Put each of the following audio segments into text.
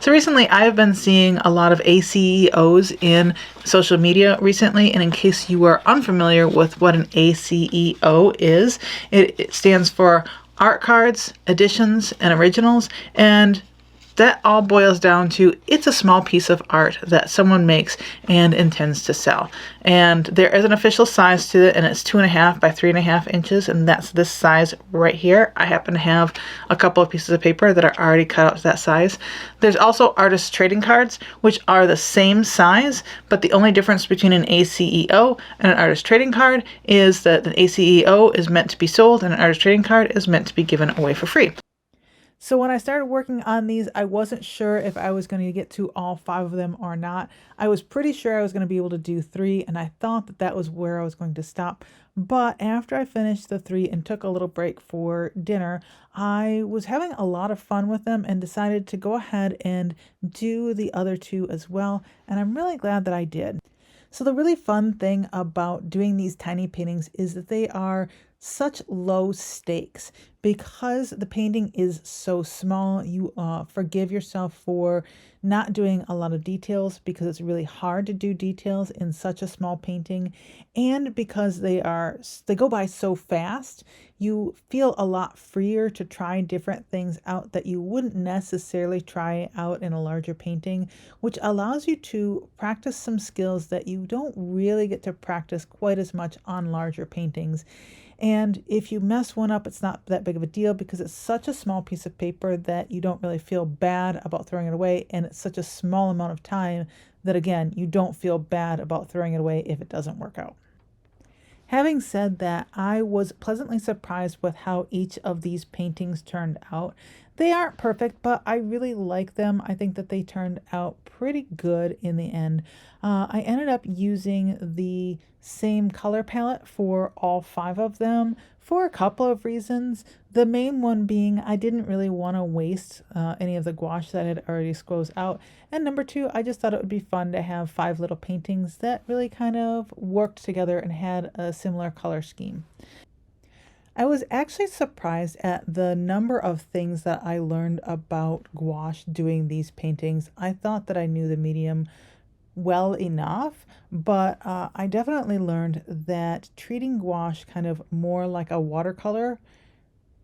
So recently I've been seeing a lot of ACEOs in social media recently, and in case you are unfamiliar with what an ACEO is, it stands for art cards, editions, and originals, and that all boils down to it's a small piece of art that someone makes and intends to sell. And there is an official size to it, and it's 2.5 by 3.5 inches, and that's this size right here. I happen to have a couple of pieces of paper that are already cut out to that size. There's also artist trading cards, which are the same size, but the only difference between an ACEO and an artist trading card is that an ACEO is meant to be sold and an artist trading card is meant to be given away for free. So when I started working on these, I wasn't sure if I was going to get to all 5 of them or not. I was pretty sure I was going to be able to do 3, and I thought that that was where I was going to stop. But after I finished the 3 and took a little break for dinner, I was having a lot of fun with them and decided to go ahead and do the other 2 as well. And I'm really glad that I did. So the really fun thing about doing these tiny paintings is that they are such low stakes. Because the painting is so small, you forgive yourself for not doing a lot of details because it's really hard to do details in such a small painting. And because they go by so fast, you feel a lot freer to try different things out that you wouldn't necessarily try out in a larger painting, which allows you to practice some skills that you don't really get to practice quite as much on larger paintings. And if you mess one up, it's not that big of a deal because it's such a small piece of paper that you don't really feel bad about throwing it away. And it's such a small amount of time that, again, you don't feel bad about throwing it away if it doesn't work out. Having said that, I was pleasantly surprised with how each of these paintings turned out. They aren't perfect, but I really like them. I think that they turned out pretty good in the end. I ended up using the same color palette for all 5 of them for a couple of reasons. The main one being I didn't really want to waste any of the gouache that had already squoze out. And number 2, I just thought it would be fun to have 5 little paintings that really kind of worked together and had a similar color scheme. I was actually surprised at the number of things that I learned about gouache doing these paintings. I thought that I knew the medium well enough, but I definitely learned that treating gouache kind of more like a watercolor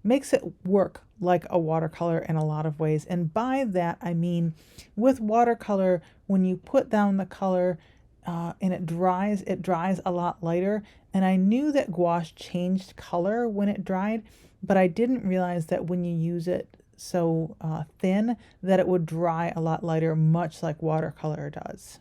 makes it work like a watercolor in a lot of ways. And by that, I mean with watercolor, when you put down the color and it dries a lot lighter. And I knew that gouache changed color when it dried, but I didn't realize that when you use it so thin that it would dry a lot lighter, much like watercolor does.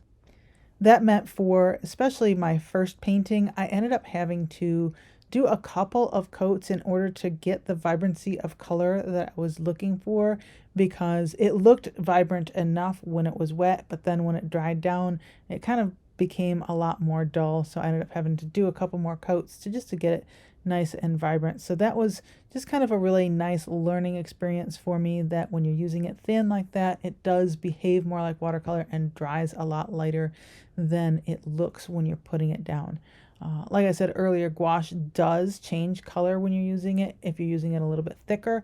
That meant for especially my first painting, I ended up having to do a couple of coats in order to get the vibrancy of color that I was looking for, because it looked vibrant enough when it was wet, but then when it dried down, it kind of became a lot more dull. So I ended up having to do a couple more coats to get it nice and vibrant. So that was just kind of a really nice learning experience for me, that when you're using it thin like that, it does behave more like watercolor and dries a lot lighter than it looks when you're putting it down. Like I said earlier, gouache does change color when you're using it. If you're using it a little bit thicker,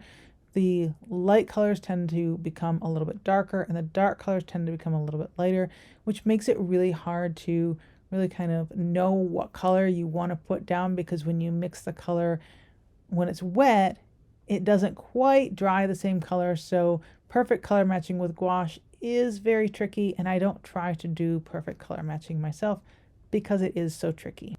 the light colors tend to become a little bit darker and the dark colors tend to become a little bit lighter, which makes it really hard to really kind of know what color you want to put down, because when you mix the color when it's wet, it doesn't quite dry the same color. So perfect color matching with gouache is very tricky, and I don't try to do perfect color matching myself because it is so tricky.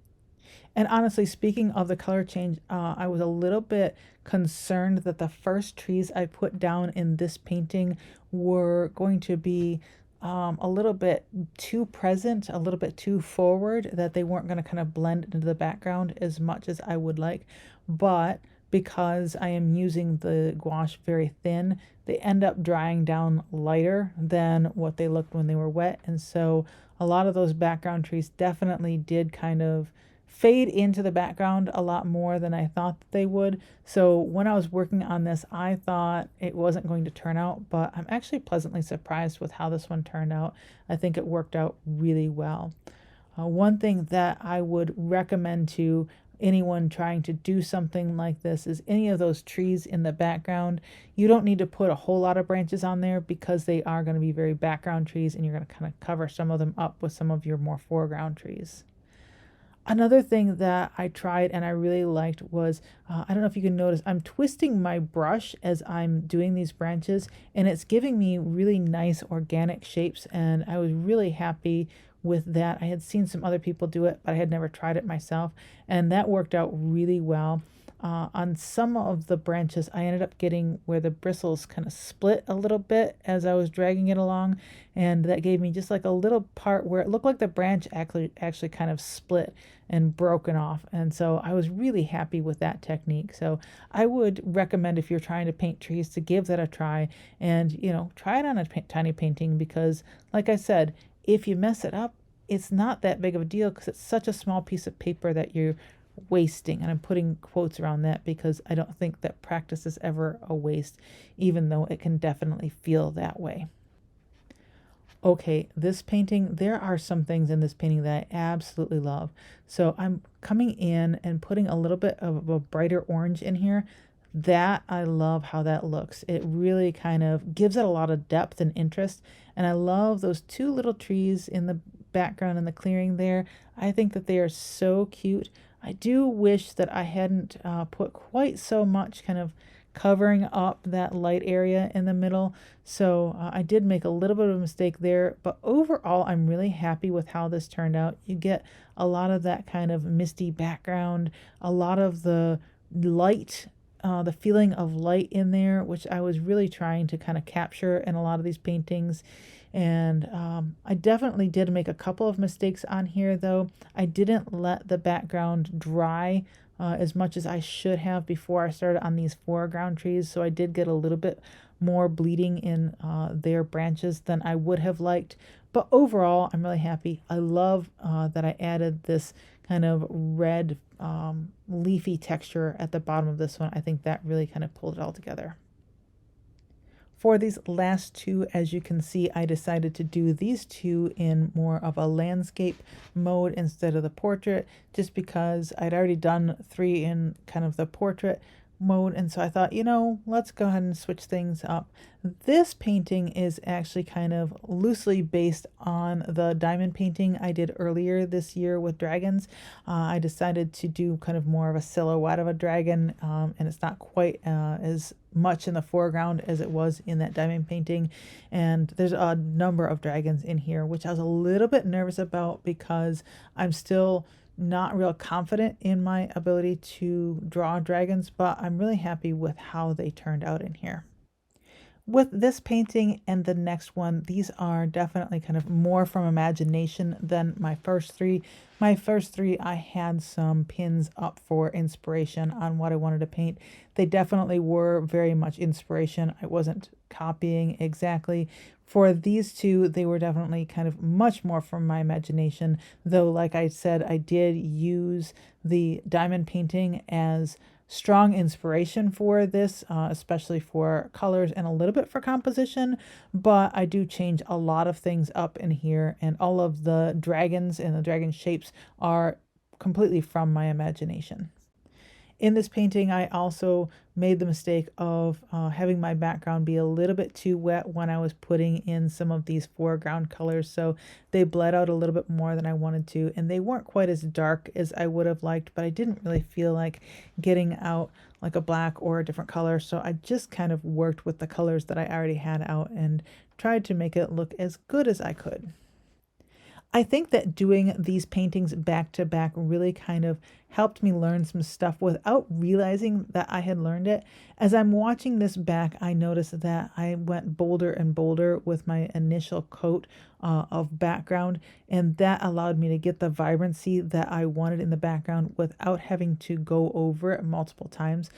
And honestly, speaking of the color change, I was a little bit concerned that the first trees I put down in this painting were going to be a little bit too present, a little bit too forward, that they weren't going to kind of blend into the background as much as I would like. But because I am using the gouache very thin, they end up drying down lighter than what they looked when they were wet. And so a lot of those background trees definitely did kind of fade into the background a lot more than I thought that they would. So when I was working on this, I thought it wasn't going to turn out, but I'm actually pleasantly surprised with how this one turned out. I think it worked out really well. One thing that I would recommend to anyone trying to do something like this is any of those trees in the background. You don't need to put a whole lot of branches on there because they are going to be very background trees, and you're going to kind of cover some of them up with some of your more foreground trees. Another thing that I tried and I really liked was, I don't know if you can notice, I'm twisting my brush as I'm doing these branches, and it's giving me really nice organic shapes, and I was really happy with that. I had seen some other people do it, but I had never tried it myself, and that worked out really well. On some of the branches, I ended up getting where the bristles kind of split a little bit as I was dragging it along, and that gave me just like a little part where it looked like the branch actually kind of split and broken off. And so I was really happy with that technique. So I would recommend, if you're trying to paint trees, to give that a try, and try it on a tiny painting, because like I said, if you mess it up, it's not that big of a deal because it's such a small piece of paper that you're wasting. And I'm putting quotes around that because I don't think that practice is ever a waste, even though it can definitely feel that way. Okay, this painting, there are some things in this painting that I absolutely love. So I'm coming in and putting a little bit of a brighter orange in here. That, I love how that looks. It really kind of gives it a lot of depth and interest. And I love those two little trees in the background in the clearing there. I think that they are so cute. I do wish that I hadn't put quite so much kind of covering up that light area in the middle. So I did make a little bit of a mistake there, but overall I'm really happy with how this turned out. You get a lot of that kind of misty background, a lot of the light, the feeling of light in there, which I was really trying to kind of capture in a lot of these paintings. And I definitely did make a couple of mistakes on here, though. I didn't let the background dry as much as I should have before I started on these foreground trees. So I did get a little bit more bleeding in their branches than I would have liked. But overall, I'm really happy. I love that I added this kind of red leafy texture at the bottom of this one. I think that really kind of pulled it all together. For these last two, as you can see, I decided to do these two in more of a landscape mode instead of the portrait, just because I'd already done three in kind of the portrait mode. And so I thought, let's go ahead and switch things up. This painting is actually kind of loosely based on the diamond painting I did earlier this year with dragons. I decided to do kind of more of a silhouette of a dragon, and it's not quite as much in the foreground as it was in that diamond painting. And there's a number of dragons in here, which I was a little bit nervous about because I'm still not real confident in my ability to draw dragons, but I'm really happy with how they turned out in here. With this painting and the next one, these are definitely kind of more from imagination than my first three. My first three, I had some pins up for inspiration on what I wanted to paint. They definitely were very much inspiration. I wasn't copying exactly. For these two, they were definitely kind of much more from my imagination, though, like I said, I did use the diamond painting as strong inspiration for this, especially for colors and a little bit for composition, but I do change a lot of things up in here, and all of the dragons and the dragon shapes are completely from my imagination. In this painting, I also made the mistake of having my background be a little bit too wet when I was putting in some of these foreground colors, so they bled out a little bit more than I wanted to, and they weren't quite as dark as I would have liked, but I didn't really feel like getting out like a black or a different color, so I just kind of worked with the colors that I already had out and tried to make it look as good as I could. I think that doing these paintings back to back really kind of helped me learn some stuff without realizing that I had learned it. As I'm watching this back, I noticed that I went bolder and bolder with my initial coat of background, and that allowed me to get the vibrancy that I wanted in the background without having to go over it multiple times.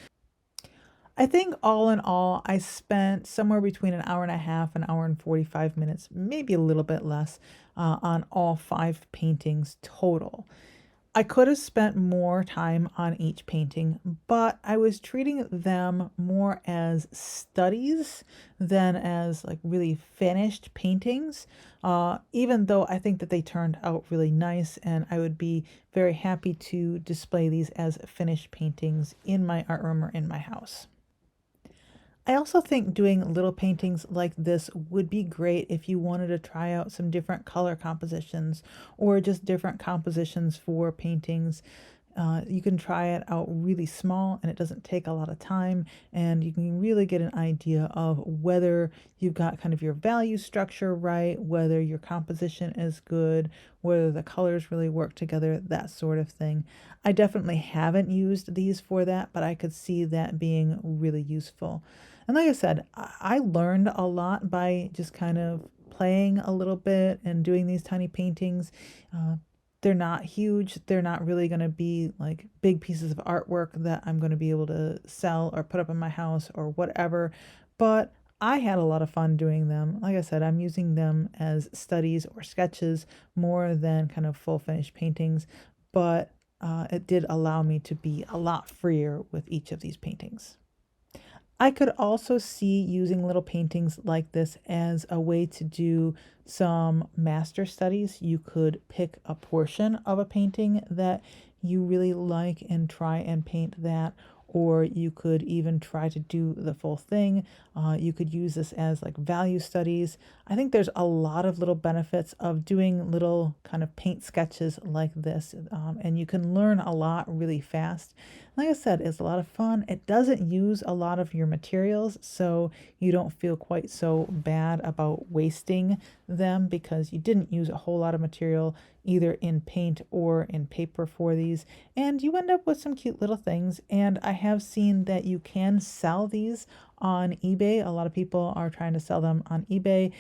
I think all in all, I spent somewhere between an hour and a half, an hour and 45 minutes, maybe a little bit less, on all five paintings total. I could have spent more time on each painting, but I was treating them more as studies than as like really finished paintings. Even though I think that they turned out really nice, and I would be very happy to display these as finished paintings in my art room or in my house. I also think doing little paintings like this would be great if you wanted to try out some different color compositions or just different compositions for paintings. You can try it out really small and it doesn't take a lot of time, and you can really get an idea of whether you've got kind of your value structure right, whether your composition is good, whether the colors really work together, that sort of thing. I definitely haven't used these for that, but I could see that being really useful. And like I said, I learned a lot by just kind of playing a little bit and doing these tiny paintings. Uh, they're not huge. They're not really going to be like big pieces of artwork that I'm going to be able to sell or put up in my house or whatever. But I had a lot of fun doing them. Like I said, I'm using them as studies or sketches more than kind of full finished paintings. But it did allow me to be a lot freer with each of these paintings. I could also see using little paintings like this as a way to do some master studies. You could pick a portion of a painting that you really like and try and paint that, or you could even try to do the full thing. You could use this as like value studies. I think there's a lot of little benefits of doing little kind of paint sketches like this, and you can learn a lot really fast. Like I said, it's a lot of fun. It doesn't use a lot of your materials, so you don't feel quite so bad about wasting them because you didn't use a whole lot of material either in paint or in paper for these. And you end up with some cute little things. And I have seen that you can sell these on eBay. A lot of people are trying to sell them on eBay.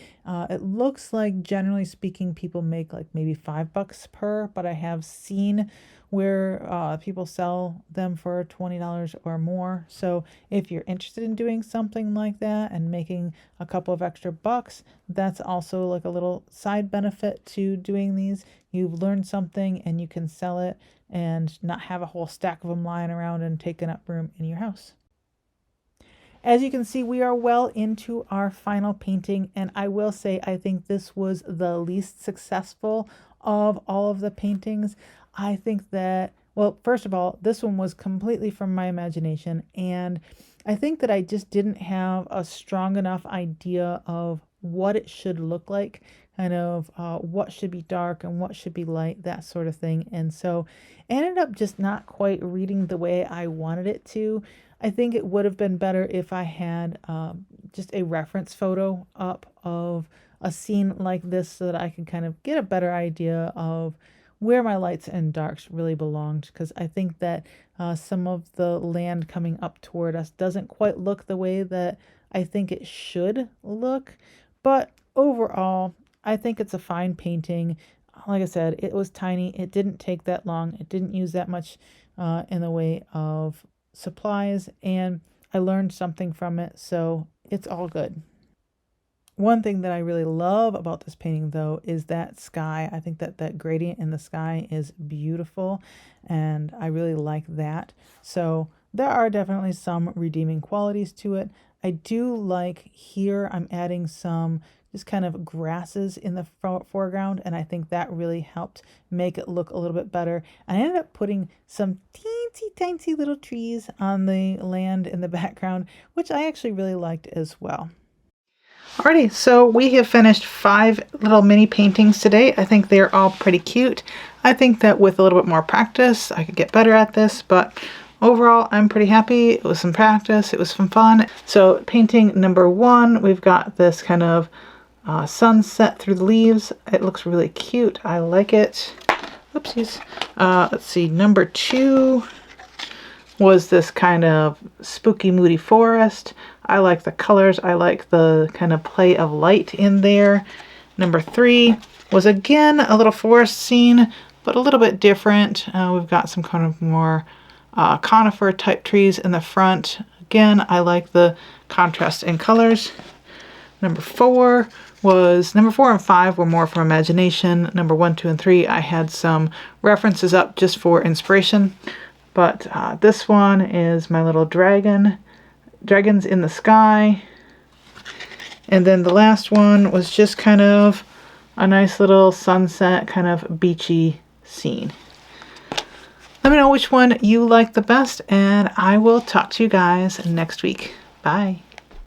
It looks like, generally speaking, people make like maybe $5 per, but I have seen where people sell them for $20 or more. So if you're interested in doing something like that and making a couple of extra bucks, that's also like a little side benefit to doing these. You've learned something and you can sell it and not have a whole stack of them lying around and taking up room in your house. As you can see, we are well into our final painting, and I will say I think this was the least successful of all of the paintings. I think that, well, first of all, this one was completely from my imagination, and I think that I just didn't have a strong enough idea of what it should look like, kind of what should be dark and what should be light, that sort of thing. And so I ended up just not quite reading the way I wanted it to. I think it would have been better if I had just a reference photo up of a scene like this so that I could kind of get a better idea of where my lights and darks really belonged, because I think that some of the land coming up toward us doesn't quite look the way that I think it should look. But overall, I think it's a fine painting. Like I said, it was tiny. It didn't take that long. It didn't use that much in the way of supplies, and I learned something from it, so it's all good. One thing that I really love about this painting, though, is that sky. I think that that gradient in the sky is beautiful, and I really like that. So there are definitely some redeeming qualities to it. I do like here I'm adding some just kind of grasses in the foreground, and I think that really helped make it look a little bit better. And I ended up putting some teensy tiny little trees on the land in the background, which I actually really liked as well. Alrighty, so we have finished 5 little mini paintings today. I think they're all pretty cute. I think that with a little bit more practice, I could get better at this, but overall, I'm pretty happy. It was some practice. It was some fun. So painting number 1, we've got this kind of sunset through the leaves. It looks really cute. I like it. Oopsies. Let's see, number 2 was this kind of spooky, moody forest. I like the colors. I like the kind of play of light in there. Number 3 was again a little forest scene, but a little bit different. We've got some kind of more conifer type trees in the front. Again, I like the contrast in colors. Number 4 and 5 were more for imagination. Number 1, 2, and 3, I had some references up just for inspiration. But this one is my little dragons in the sky. And then the last one was just kind of a nice little sunset, kind of beachy scene. Let me know which one you like the best, and I will talk to you guys next week. Bye.